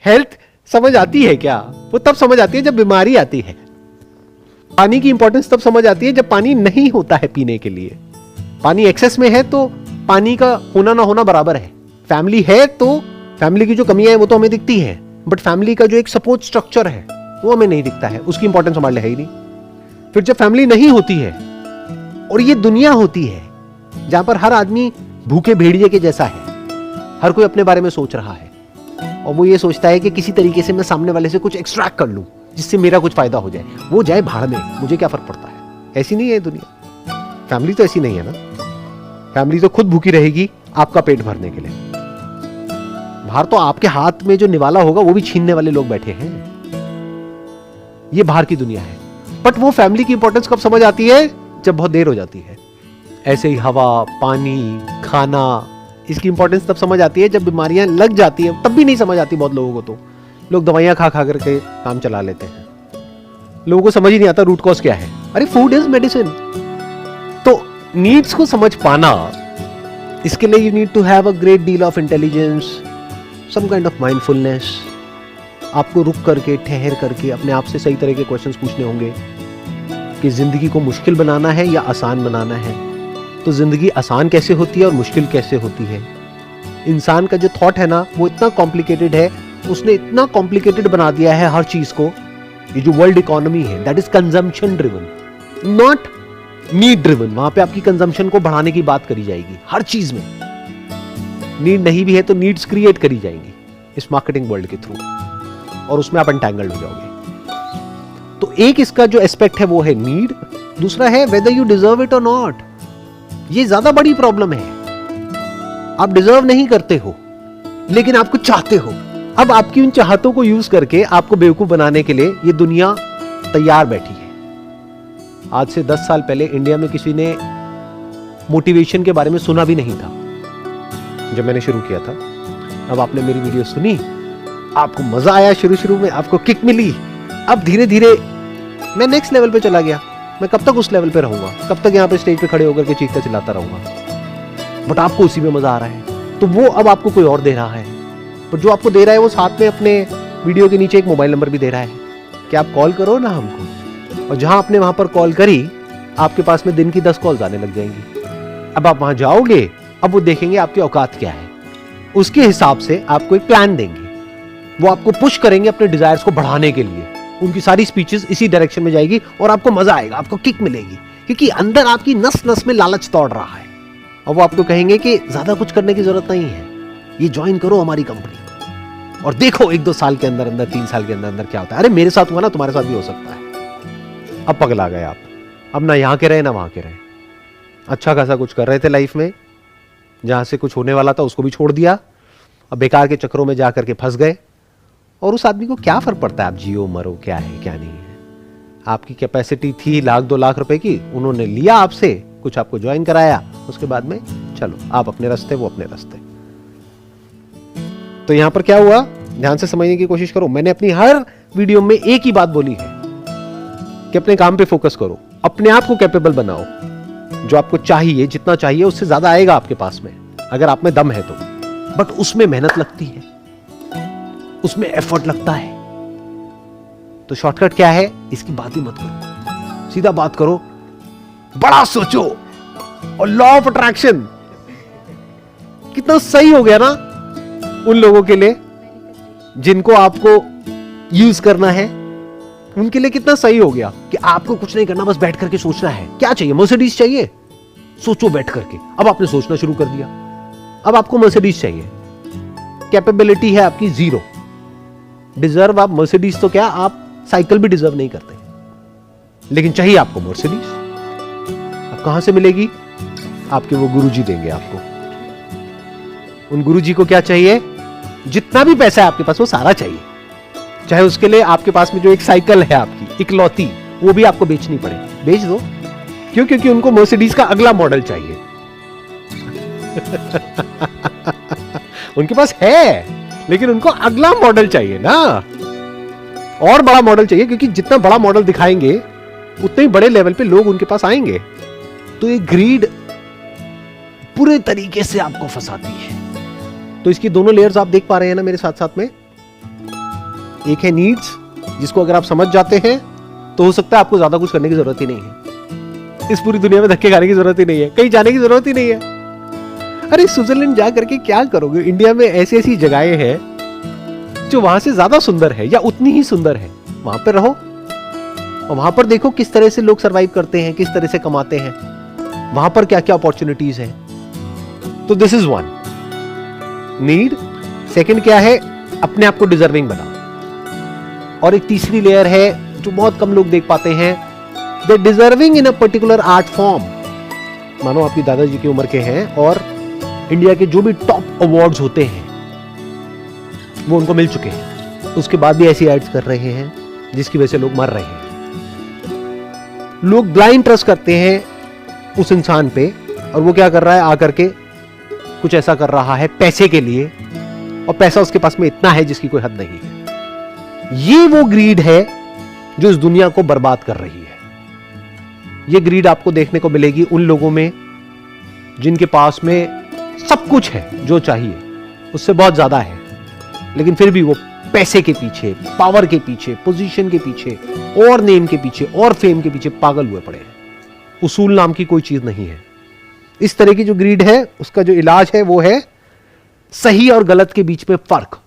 Health समझ आती है क्या? वो तब समझ आती है जब बीमारी आती है। पानी की इंपॉर्टेंस तब समझ आती है जब पानी नहीं होता है पीने के लिए। पानी एक्सेस में है तो पानी का होना ना होना बराबर है। फैमिली है तो फैमिली की जो कमियां हैं वो तो हमें दिखती है, बट फैमिली का जो एक सपोर्ट स्ट्रक्चर है वो हमें नहीं दिखता है, उसकी इंपॉर्टेंस हमारे लिए है ही नहीं। फिर जब फैमिली नहीं होती है और ये दुनिया होती है जहां पर हर आदमी भूखे भेड़िए के जैसा है, हर कोई अपने बारे में सोच रहा है और वो ये सोचता है कि किसी तरीके से मैं सामने वाले से कुछ एक्सट्रैक्ट कर लूं जिससे मेरा कुछ फायदा हो जाए, वो जाए भाड़ में, मुझे क्या फर्क पड़ता है। ऐसी नहीं है दुनिया। फैमिली तो ऐसी नहीं है ना। फैमिली तो खुद भूखी रहेगी आपका पेट भरने के लिए। बाहर तो आपके हाथ में जो निवाला होगा वो भी छीनने वाले लोग बैठे हैं। ये बाहर की दुनिया है। बट वो फैमिली की इंपॉर्टेंस कब समझ आती है? जब बहुत देर हो जाती है। ऐसे ही हवा, पानी, खाना, इसकी इंपॉर्टेंस तब समझ आती है जब बीमारियां लग जाती है। तब भी नहीं समझ आती बहुत लोगों को। तो लोग दवाइयां खा खा करके काम चला लेते हैं। लोगों को समझ ही नहीं आता रूट कॉज क्या है। अरे फूड इज मेडिसिन। तो नीड्स को समझ पाना, इसके लिए you need to have a great deal of intelligence, some kind of mindfulness. आपको रुक करके, ठहर करके अपने आप से सही तरह के क्वेश्चंस पूछने होंगे कि जिंदगी को मुश्किल बनाना है या आसान बनाना है। तो जिंदगी आसान कैसे होती है और मुश्किल कैसे होती है? इंसान का जो थॉट है ना वो इतना कॉम्प्लिकेटेड है, उसने इतना कॉम्प्लिकेटेड बना दिया है हर चीज को। ये जो वर्ल्ड इकोनॉमी है that is consumption driven, not need driven. वहां पे आपकी कंजम्पशन को बढ़ाने की बात करी जाएगी हर चीज में। नीड नहीं भी है तो नीड्स क्रिएट करी जाएंगी इस मार्केटिंग वर्ल्ड के थ्रू, और उसमें आप एंटैंगल्ड हो जाओगे। तो एक इसका जो एस्पेक्ट है वो है नीड, दूसरा है वेदर यू डिजर्व इट और नॉट। ये ज्यादा बड़ी प्रॉब्लम है। आप डिजर्व नहीं करते हो लेकिन आपको चाहते हो। अब आपकी उन चाहतों को यूज करके आपको बेवकूफ बनाने के लिए ये दुनिया तैयार बैठी है। आज से 10 साल पहले इंडिया में किसी ने मोटिवेशन के बारे में सुना भी नहीं था जब मैंने शुरू किया था। अब आपने मेरी वीडियो सुनी, आपको मजा आया, शुरू में आपको किक मिली। अब धीरे धीरे मैं नेक्स्ट लेवल पे चला गया। मैं कब तक उस लेवल पे रहूंगा? कब तक यहाँ पे स्टेज पे खड़े होकर के चीखता चिल्लाता रहूंगा? बट आपको उसी में मजा आ रहा है तो वो अब आपको कोई और दे रहा है। पर जो आपको दे रहा है वो साथ में अपने वीडियो के नीचे एक मोबाइल नंबर भी दे रहा है कि आप कॉल करो ना हमको। और जहां आपने वहां पर कॉल करी, आपके पास में दिन की 10 कॉल्स आने लग जाएंगी। अब आप वहां जाओगे, अब वो देखेंगे आपकी औकात क्या है, उसके हिसाब से आपको एक प्लान देंगे। वो आपको पुश करेंगे अपने डिजायर्स को बढ़ाने के लिए। उनकी सारी स्पीचेस इसी डायरेक्शन में जाएगी और आपको मजा आएगा, आपको किक मिलेगी, क्योंकि अंदर आपकी नस नस में लालच दौड़ रहा है। और वो आपको कहेंगे कि ज्यादा कुछ करने की जरूरत नहीं है, ये ज्वाइन करो हमारी कंपनी और देखो 1-2 साल के अंदर अंदर, 3 साल के अंदर अंदर क्या होता है। अरे मेरे साथ हुआ ना, तुम्हारे साथ भी हो सकता है। अब पगला गए आप। अब ना यहां के रहे ना वहां के रहे। अच्छा खासा कुछ कर रहे थे लाइफ में, जहां से कुछ होने वाला था उसको भी छोड़ दिया। अब बेकार के चक्रों में जाकर के फंस गए। और उस आदमी को क्या फर्क पड़ता है आप जियो मरो, क्या है क्या नहीं है। आपकी कैपेसिटी थी 1-2 लाख रुपए की, उन्होंने लिया आपसे, कुछ आपको ज्वाइन कराया, उसके बाद में चलो आप अपने रास्ते, वो अपने रास्ते। तो यहां पर क्या हुआ, ध्यान से समझने की कोशिश करो। मैंने अपनी हर वीडियो में एक ही बात बोली है कि अपने काम पे फोकस करो, अपने आप को कैपेबल बनाओ। जो आपको चाहिए, जितना चाहिए उससे ज्यादा आएगा आपके पास में, अगर आप में दम है तो। बट उसमें मेहनत लगती है, उसमें एफर्ट लगता है। तो शॉर्टकट क्या है, इसकी बात ही मत करो, सीधा बात करो, बड़ा सोचो। और लॉ ऑफ अट्रैक्शन कितना सही हो गया ना उन लोगों के लिए जिनको आपको यूज करना है। उनके लिए कितना सही हो गया कि आपको कुछ नहीं करना, बस बैठ करके सोचना है। क्या चाहिए? मर्सिडीज चाहिए, सोचो बैठ करके। अब आपने सोचना शुरू कर दिया, अब आपको मर्सिडीज चाहिए। कैपेबिलिटी है आपकी 0। डिजर्व आप मर्सिडीज तो क्या, आप साइकिल भी डिजर्व नहीं करते, लेकिन चाहिए आपको मर्सिडीज। अब कहां से मिलेगी? आपके वो गुरुजी देंगे आपको। उन गुरुजी को क्या चाहिए? जितना भी पैसा है आपके पास वो सारा चाहिए, चाहे उसके लिए आपके पास में जो एक साइकिल है आपकी इकलौती, वो भी आपको बेचनी पड़े, बेच दो। क्यों? क्योंकि उनको मर्सिडीज का अगला मॉडल चाहिए। उनके पास है लेकिन उनको अगला मॉडल चाहिए ना, और बड़ा मॉडल चाहिए, क्योंकि जितना बड़ा मॉडल दिखाएंगे उतने ही बड़े लेवल पे लोग उनके पास आएंगे। तो ये ग्रीड पूरे तरीके से आपको फंसाती है। तो इसकी दोनों लेयर्स आप देख पा रहे हैं ना मेरे साथ साथ में। एक है नीड्स, जिसको अगर आप समझ जाते हैं तो हो सकता है आपको ज्यादा कुछ करने की जरूरत ही नहीं है, इस पूरी दुनिया में धक्के खाने की जरूरत ही नहीं है, कहीं जाने की जरूरत ही नहीं है। अरे स्विट्जरलैंड जा करके क्या करोगे? इंडिया में ऐसी ऐसी जगहें हैं जो वहां से ज्यादा सुंदर है या उतनी ही सुंदर है, वहां पर रहो और वहां पर देखो किस तरह से लोग सरवाइव करते हैं, किस तरह से कमाते हैं, वहां पर क्या क्या अपॉर्चुनिटीज हैं। तो this is one need. Second क्या है? अपने आप को डिजर्विंग बनाओ। और एक तीसरी लेयर है जो बहुत कम लोग देख पाते हैं, the deserving in a particular art form. मानो आपकी दादाजी की उम्र के हैं और इंडिया के जो भी टॉप अवार्ड्स होते हैं वो उनको मिल चुके हैं, उसके बाद भी ऐसी एड्स कर रहे हैं जिसकी वजह से लोग मर रहे हैं। लोग ब्लाइंड ट्रस्ट करते हैं उस इंसान पे, और वो क्या कर रहा है, आकर के कुछ ऐसा कर रहा है पैसे के लिए, और पैसा उसके पास में इतना है जिसकी कोई हद नहीं है। ये वो ग्रीड है जो इस दुनिया को बर्बाद कर रही है। ये ग्रीड आपको देखने को मिलेगी उन लोगों में जिनके पास में सब कुछ है जो चाहिए, उससे बहुत ज्यादा है, लेकिन फिर भी वो पैसे के पीछे, पावर के पीछे, पोजीशन के पीछे, और नेम के पीछे, और फेम के पीछे पागल हुए पड़े हैं। उसूल नाम की कोई चीज नहीं है। इस तरह की जो ग्रीड है उसका जो इलाज है वो है सही और गलत के बीच में फर्क।